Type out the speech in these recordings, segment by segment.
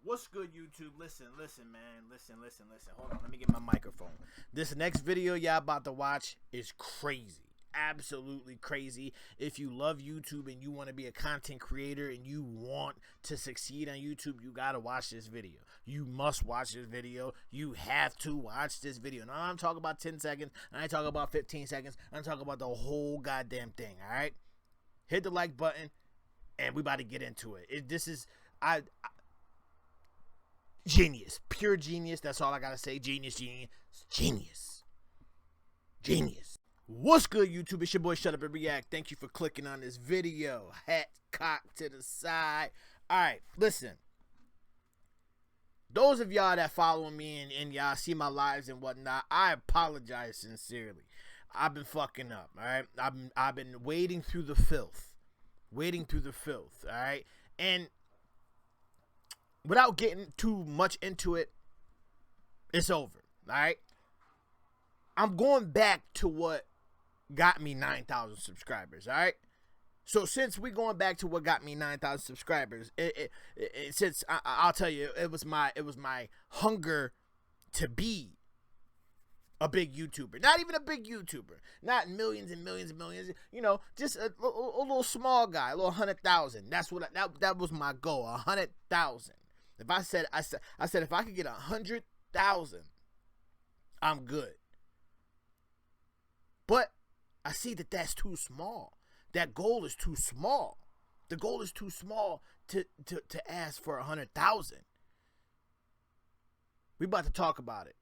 What's good, YouTube? Listen, man. Listen. Hold on, let me get my microphone. This next video y'all about to watch is crazy. Absolutely crazy. If you love YouTube and you want to be a content creator and you want to succeed on YouTube, you got to watch this video. You must watch this video. You have to watch this video. Now, I'm talking about 10 seconds, and I talk about 15 seconds. I'm talking about the whole goddamn thing, all right? Hit the like button, and we about to get into it. This is... genius. Pure genius. That's all I gotta say. Genius. What's good, YouTube? It's your boy Shut Up and React. Thank you for clicking on this video. Hat cocked to the side. Alright, listen. Those of y'all that follow me and y'all see my lives and whatnot, I apologize sincerely. I've been fucking up, alright? I've been wading through the filth. Alright? And without getting too much into it, it's over, all right? I'm going back to what got me 9,000 subscribers, all right? So since we're going back to what got me 9,000 subscribers, since I'll tell you, it was my hunger to be a big YouTuber. Not even a big YouTuber. Not millions and millions and millions. You know, just a little small guy, a little 100,000. That's what that was my goal, 100,000. If I said if I could get 100,000, I'm good. But I see that that's too small. That goal is too small. The goal is too small to ask for 100,000. We about to talk about it.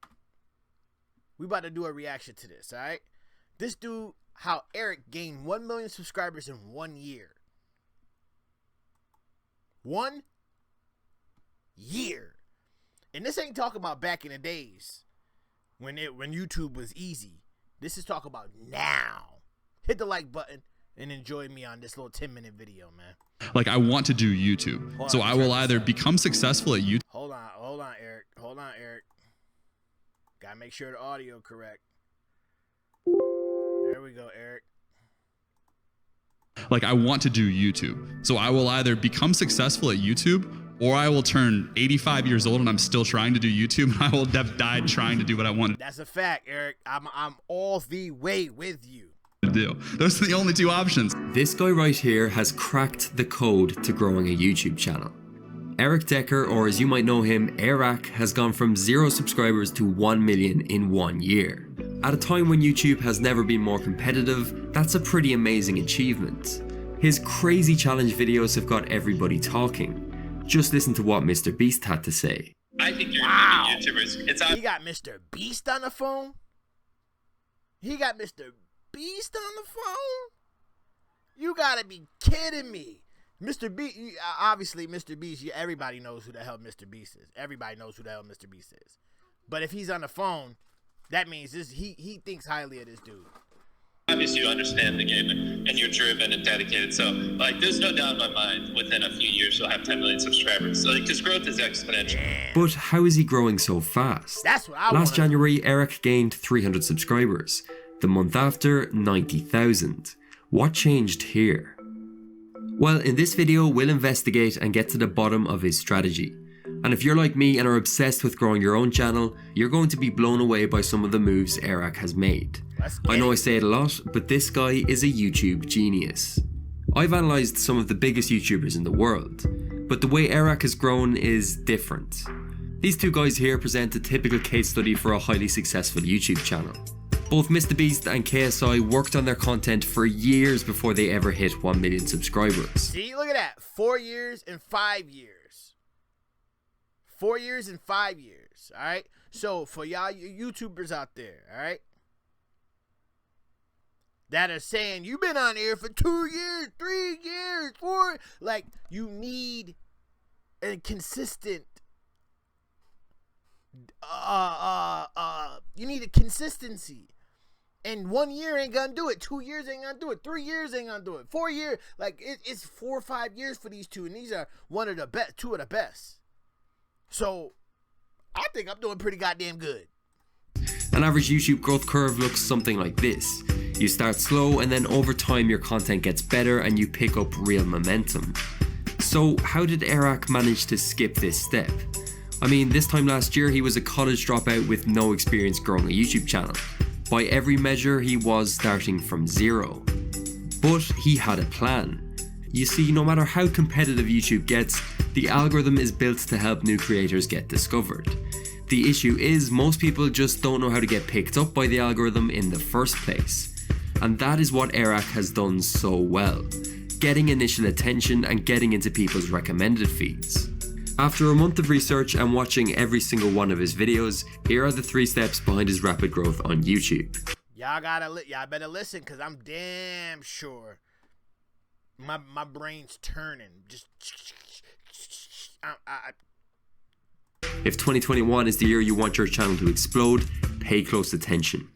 We about to do a reaction to this, all right? This dude, how Eric gained 1 million subscribers in 1 year. 1 year. And this ain't talking about back in the days when YouTube was easy. This is talking about now. Hit the like button and enjoy me on this little 10-minute video, man. Like, I want to do YouTube. So I will either become successful at YouTube. Hold on, Eric. Gotta make sure the audio correct. There we go, Eric. Like, I want to do YouTube. So I will either become successful at YouTube, or I will turn 85 years old and I'm still trying to do YouTube, and I will have died trying to do what I want. That's a fact, Eric. I'm all the way with you. To do. Those are the only two options. This guy right here has cracked the code to growing a YouTube channel. Eric Decker, or as you might know him, Eric, has gone from 0 subscribers to 1 million in 1 year. At a time when YouTube has never been more competitive, that's a pretty amazing achievement. His crazy challenge videos have got everybody talking. Just listen to what Mr. Beast had to say. I think you're gonna be YouTubers. He got Mr. Beast on the phone? He got Mr. Beast on the phone? You gotta be kidding me. Mr. Beast, obviously Mr. Beast, everybody knows who the hell Mr. Beast is. Everybody knows who the hell Mr. Beast is. But if he's on the phone, that means he thinks highly of this dude. Obviously, you understand the game and you're driven and dedicated. So, like, there's no doubt in my mind within a few years you'll have 10 million subscribers. So, like, his growth is exponential. But how is he growing so fast? That's what I Last January, Eric gained 300 subscribers. The month after, 90,000. What changed here? Well, in this video, we'll investigate and get to the bottom of his strategy. And if you're like me and are obsessed with growing your own channel, you're going to be blown away by some of the moves Eric has made. I know I say it a lot, but this guy is a YouTube genius. I've analysed some of the biggest YouTubers in the world, but the way Eric has grown is different. These two guys here present a typical case study for a highly successful YouTube channel. Both Mr. Beast and KSI worked on their content for years before they ever hit 1 million subscribers. See, look at that. 4 years and 5 years. 4 years and 5 years, all right? So, for y'all YouTubers out there, all right, that are saying, you've been on here for 2 years, 3 years, 4, like, you need a consistent, you need a consistency. And 1 year ain't gonna do it. 2 years ain't gonna do it. 3 years ain't gonna do it. 4 years, like, it's 4 or 5 years for these two, and these are one of the best, two of the best. So, I think I'm doing pretty goddamn good. An average YouTube growth curve looks something like this. You start slow, and then over time your content gets better and you pick up real momentum. So how did Eric manage to skip this step? I mean, this time last year he was a college dropout with no experience growing a YouTube channel. By every measure, he was starting from zero. But he had a plan. You see, no matter how competitive YouTube gets, the algorithm is built to help new creators get discovered. The issue is most people just don't know how to get picked up by the algorithm in the first place. And that is what Eric has done so well, getting initial attention and getting into people's recommended feeds. After a month of research and watching every single one of his videos, here are the 3 steps behind his rapid growth on YouTube. Y'all better listen, cause I'm damn sure my brain's turning. Just If 2021 is the year you want your channel to explode, pay close attention.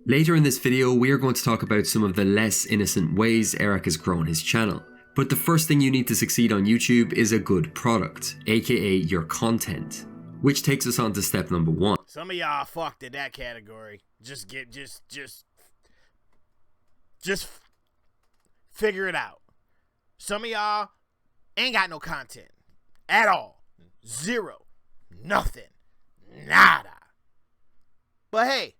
Later in this video, we are going to talk about some of the less innocent ways Eric has grown his channel. But the first thing you need to succeed on YouTube is a good product, aka your content. Which takes us on to step number 1. Some of y'all fucked in that category. Just figure it out. Some of y'all ain't got no content at all. Zero. Nothing. Nada. But hey.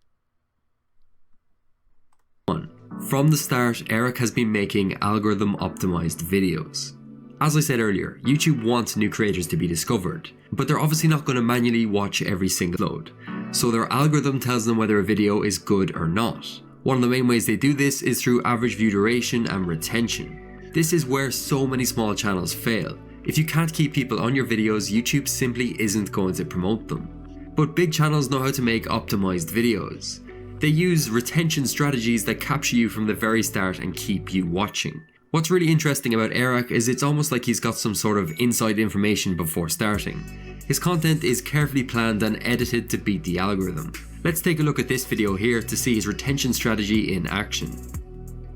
From the start, Eric has been making algorithm optimized videos. As I said earlier, YouTube wants new creators to be discovered, but they're obviously not going to manually watch every single load. So their algorithm tells them whether a video is good or not. One of the main ways they do this is through average view duration and retention. This is where so many small channels fail. If you can't keep people on your videos, YouTube simply isn't going to promote them. But big channels know how to make optimized videos. They use retention strategies that capture you from the very start and keep you watching. What's really interesting about Eric is it's almost like he's got some sort of inside information before starting. His content is carefully planned and edited to beat the algorithm. Let's take a look at this video here to see his retention strategy in action.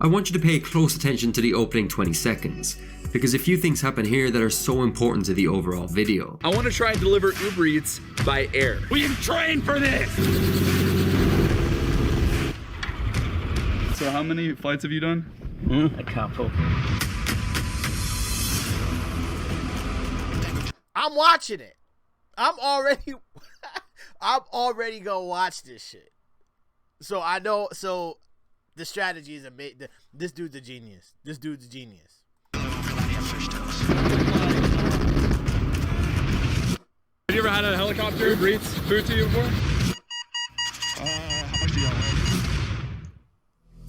I want you to pay close attention to the opening 20 seconds, because a few things happen here that are so important to the overall video. I want to try and deliver Uber Eats by air. We can train for this! So how many flights have you done? A couple. I'm watching it. I'm already gonna watch this shit. So I know. So the strategy is amazing. This dude's a genius. This dude's a genius. Have you ever had a helicopter Uber Eats food to you before? How much do you got?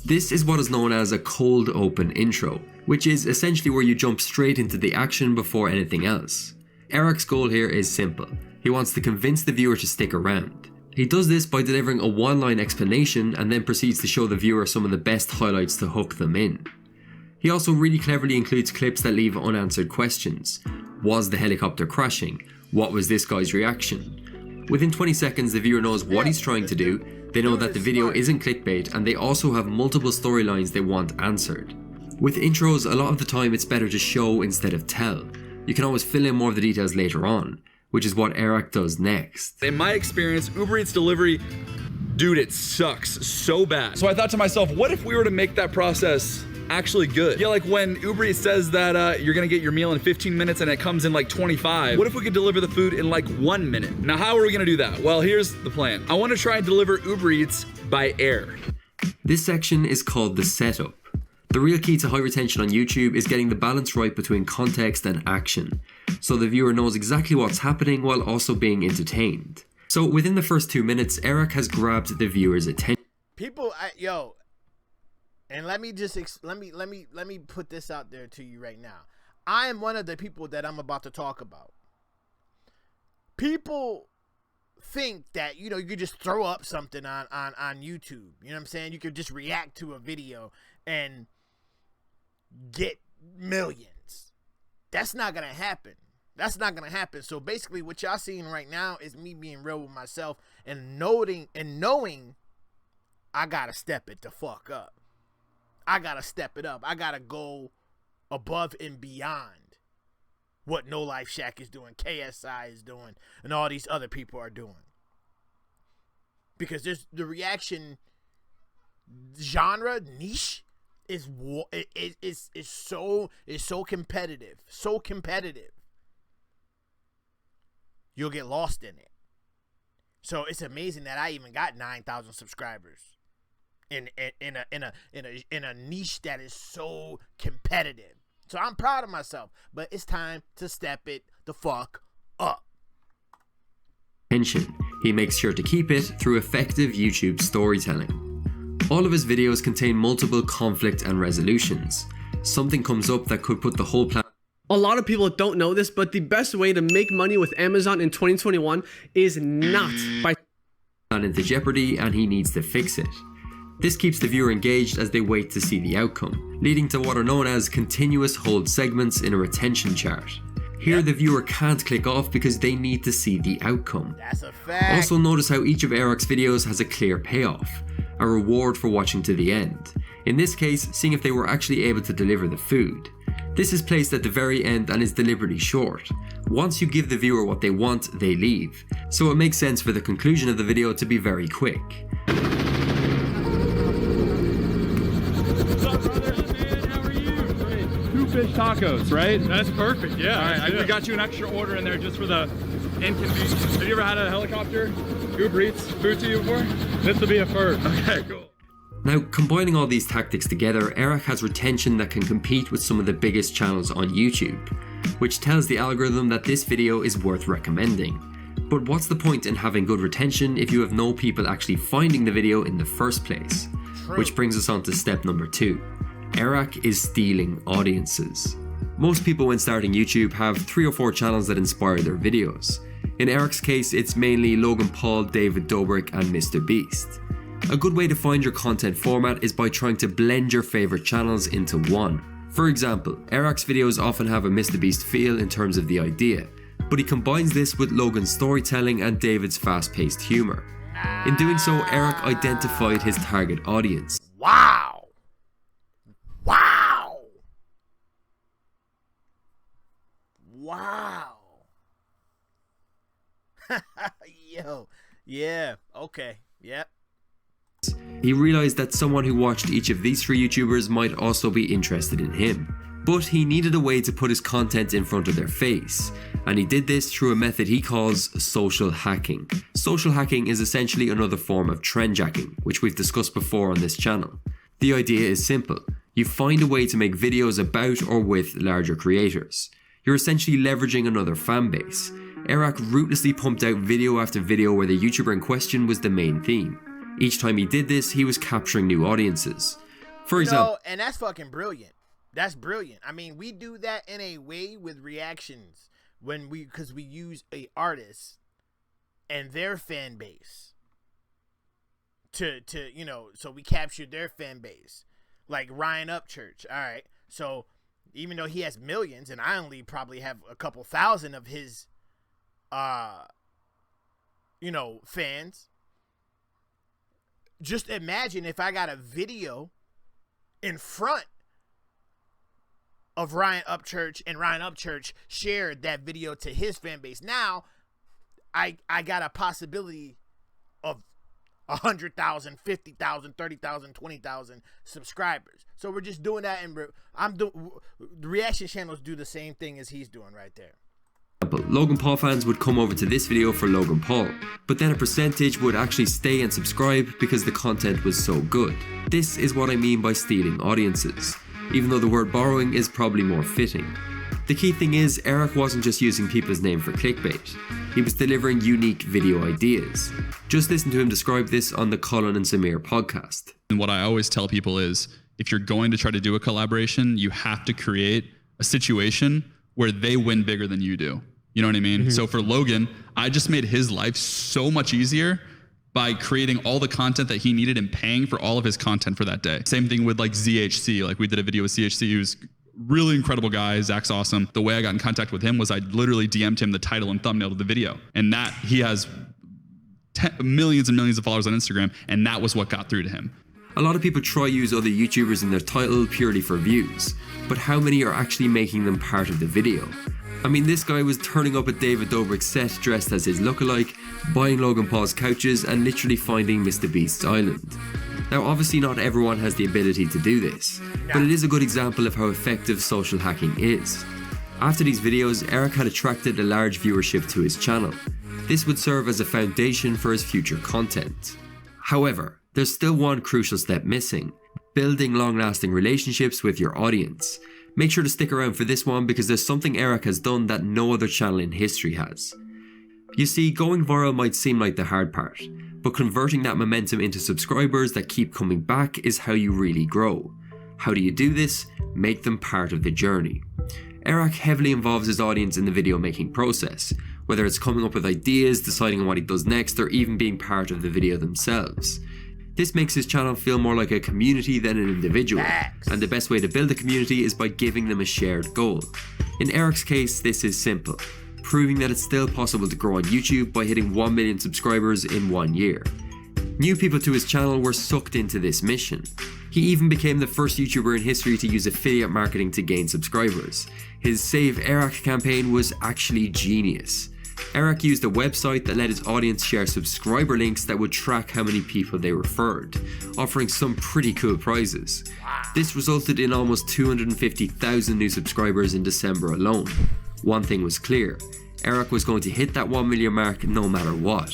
This is what is known as a cold open intro, which is essentially where you jump straight into the action before anything else. Eric's goal here is simple. He wants to convince the viewer to stick around. He does this by delivering a one-line explanation and then proceeds to show the viewer some of the best highlights to hook them in. He also really cleverly includes clips that leave unanswered questions. Was the helicopter crashing? What was this guy's reaction? Within 20 seconds, the viewer knows what he's trying to do. They know that the video isn't clickbait, and they also have multiple storylines they want answered. With intros, a lot of the time it's better to show instead of tell. You can always fill in more of the details later on, which is what Eric does next. In my experience, Uber Eats delivery, dude, it sucks so bad. So I thought to myself, what if we were to make that process actually good? Yeah, like when Uber Eats says that you're gonna get your meal in 15 minutes and it comes in like 25, what if we could deliver the food in like 1 minute? Now, how are we gonna do that? Well, here's the plan. I wanna try and deliver Uber Eats by air. This section is called the setup. The real key to high retention on YouTube is getting the balance right between context and action, so the viewer knows exactly what's happening while also being entertained. So within the first 2 minutes, Eric has grabbed the viewer's attention. And let me just let me put this out there to you right now. I am one of the people that I'm about to talk about. People think that, you could just throw up something on YouTube. You know what I'm saying? You could just react to a video and get millions. That's not gonna happen. That's not gonna happen. So basically what y'all seeing right now is me being real with myself and knowing I gotta step it the fuck up. I gotta step it up. I gotta go above and beyond what No Life Shack is doing, KSI is doing, and all these other people are doing. Because there's the reaction genre niche is so competitive, so competitive. You'll get lost in it. So it's amazing that I even got 9,000 subscribers in a niche that is so competitive. So I'm proud of myself, but it's time to step it the fuck up. He makes sure to keep it through effective YouTube storytelling. All of his videos contain multiple conflict and resolutions. Something comes up that could put the whole plan. A lot of people don't know this, but the best way to make money with Amazon in 2021 is not by into jeopardy, and he needs to fix it. This keeps the viewer engaged as they wait to see the outcome, leading to what are known as continuous hold segments in a retention chart. Here the viewer can't click off because they need to see the outcome. That's a fact. Also notice how each of Eric's videos has a clear payoff, a reward for watching to the end. In this case, seeing if they were actually able to deliver the food. This is placed at the very end and is deliberately short. Once you give the viewer what they want, they leave. So it makes sense for the conclusion of the video to be very quick. Fish tacos, right? That's perfect, yeah. All right, we got you an extra order in there just for the inconvenience. Have you ever had a helicopter Uber Eats food to you before? This will be a first. Okay, cool. Now, combining all these tactics together, Eric has retention that can compete with some of the biggest channels on YouTube, which tells the algorithm that this video is worth recommending. But what's the point in having good retention if you have no people actually finding the video in the first place? True. Which brings us on to step number 2. Eric is stealing audiences. Most people when starting YouTube have 3 or 4 channels that inspire their videos. In Eric's case, it's mainly Logan Paul, David Dobrik and Mr. Beast. A good way to find your content format is by trying to blend your favorite channels into one. For example, Eric's videos often have a Mr. Beast feel in terms of the idea, but he combines this with Logan's storytelling and David's fast-paced humor. In doing so, Eric identified his target audience. Wow. Yo. Yeah. Okay. Yep. He realized that someone who watched each of these 3 YouTubers might also be interested in him. But he needed a way to put his content in front of their face, and he did this through a method he calls social hacking. Social hacking is essentially another form of trendjacking, which we've discussed before on this channel. The idea is simple. You find a way to make videos about or with larger creators. You're essentially leveraging another fan base. Eric ruthlessly pumped out video after video where the YouTuber in question was the main theme. Each time he did this, he was capturing new audiences. For example, and that's fucking brilliant. That's brilliant. I mean, we do that in a way with reactions because we use a artist and their fan base to so we captured their fan base. Like Ryan Upchurch. All right. So even though he has millions and I only probably have a couple thousand of his fans, just imagine if I got a video in front of Ryan Upchurch and Ryan Upchurch shared that video to his fan base. Now I got a possibility of 100,000, 50,000, 30,000, 20,000 subscribers. So we're just doing that, and the reaction channels do the same thing as he's doing right there. Logan Paul fans would come over to this video for Logan Paul, but then a percentage would actually stay and subscribe because the content was so good. This is what I mean by stealing audiences, even though the word borrowing is probably more fitting. The key thing is, Eric wasn't just using people's name for clickbait. He was delivering unique video ideas. Just listen to him describe this on the Colin and Samir podcast. And what I always tell people is, if you're going to try to do a collaboration, you have to create a situation where they win bigger than you do. You know what I mean? Mm-hmm. So for Logan, I just made his life so much easier by creating all the content that he needed and paying for all of his content for that day. Same thing with like ZHC. Like we did a video with ZHC, who's really incredible guy. Zach's awesome. The way I got in contact with him was I literally DM'd him the title and thumbnail of the video. And that he has millions and millions of followers on Instagram. And that was what got through to him. A lot of people try use other YouTubers in their title purely for views, but how many are actually making them part of the video? I mean, this guy was turning up at David Dobrik's set dressed as his lookalike, buying Logan Paul's couches and literally finding Mr. Beast's island. Now obviously not everyone has the ability to do this, but it is a good example of how effective social hacking is. After these videos, Eric had attracted a large viewership to his channel. This would serve as a foundation for his future content. However, there's still one crucial step missing: building long-lasting relationships with your audience. Make sure to stick around for this one because there's something Eric has done that no other channel in history has. You see, going viral might seem like the hard part, but converting that momentum into subscribers that keep coming back is how you really grow. How do you do this? Make them part of the journey. Eric heavily involves his audience in the video making process, whether it's coming up with ideas, deciding on what he does next, or even being part of the video themselves. This makes his channel feel more like a community than an individual, and the best way to build a community is by giving them a shared goal. In Eric's case, this is simple: proving that it's still possible to grow on YouTube by hitting 1 million subscribers in 1 year. New people to his channel were sucked into this mission. He even became the first YouTuber in history to use affiliate marketing to gain subscribers. His Save Eric campaign was actually genius. Eric used a website that let his audience share subscriber links that would track how many people they referred, offering some pretty cool prizes. This resulted in almost 250,000 new subscribers in December alone. One thing was clear: Eric was going to hit that 1 million mark no matter what.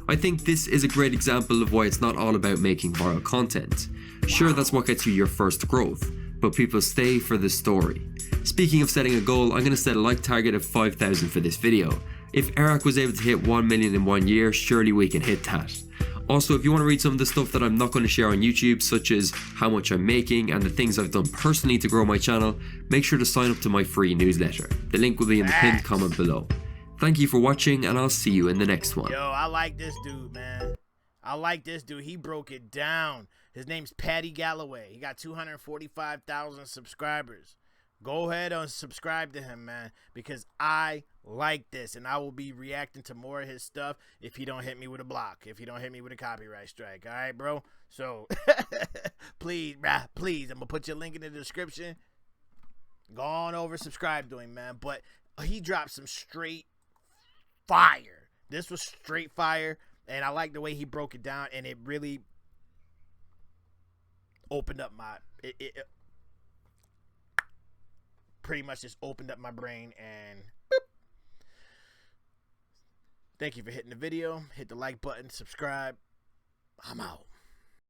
I think this is a great example of why it's not all about making viral content. Sure, that's what gets you your first growth, but people stay for the story. Speaking of setting a goal, I'm going to set a like target of 5,000 for this video. If Eric was able to hit 1 million in 1 year, surely we can hit that. Also, if you want to read some of the stuff that I'm not going to share on YouTube, such as how much I'm making and the things I've done personally to grow my channel, make sure to sign up to my free newsletter. The link will be in the pinned comment below. Thank you for watching, and I'll see you in the next one. Yo, I like this dude, man. I like this dude. He broke it down. His name's Patty Galloway. He got 245,000 subscribers. Go ahead and subscribe to him, man, because I like this, and I will be reacting to more of his stuff if he don't hit me with a block, if he don't hit me with a copyright strike. All right, bro? So, please, please, I'm going to put your link in the description. Go on over, subscribe to him, man. But he dropped some straight fire. This was straight fire, and I like the way he broke it down, and it really opened up my... It pretty much just opened up my brain, and boop. Thank you for hitting the video. Hit the like button, subscribe. I'm out.